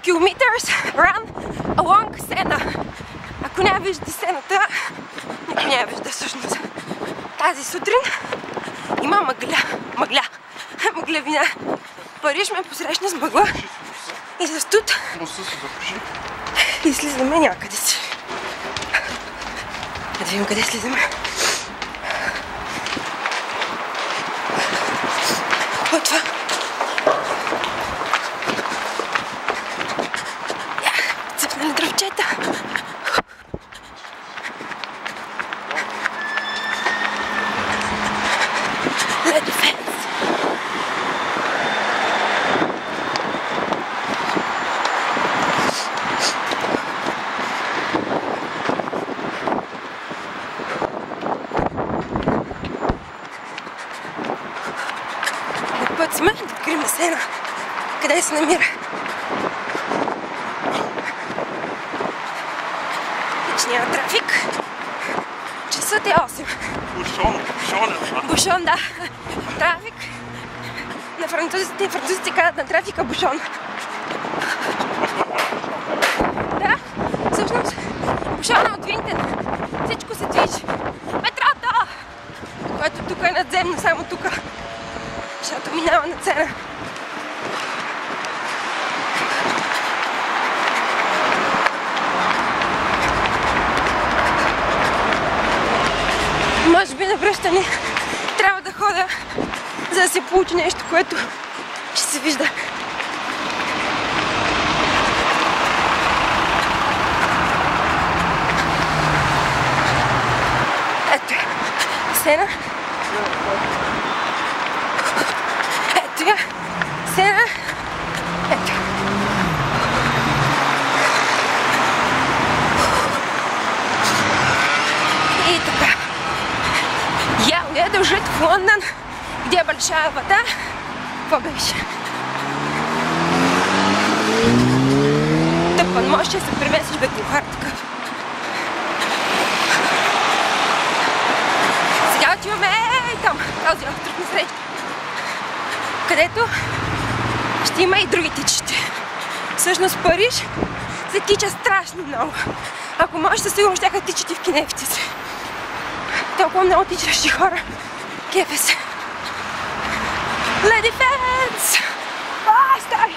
kilometers run along Сена. Ако не виждате Сената, никой не я вижда всъщност. Тази сутрин има мъглявина. Париж ме посрещна с мъгла и с студ. И слизаме някъде си. Да видим къде слизаме. От това. Цъпнали дръвчета. Леди фенс. Път сме да открием Сена. Къде се намира? Вече няма трафик. Часът е 8. Бушон, да. Трафик. На французите казват на трафика бушон. Да, всъщност бушон е от Винтен. Всичко се движи. Метрото! Което тук е надземно, само тук. Защото минава на Сена. Може би на връщане трябва да ходя, за да се получи нещо, което ще се вижда. Ето е Сена. Ето я Сена. Ето. И така. Я уеду жить в Лондон, где большая вода. Какво беше? Тъпън, можеш да се преместиш бе глухар такъв. Сега отиваме там, този остров насред, където ще има и други тичащи. Всъщност Париж се тича страшно много. Ако можеш, със сигурност щяха тичат и в кинефите си. Толкова много тичащи хора. Кефе се. Леди фенс! Ай, стари!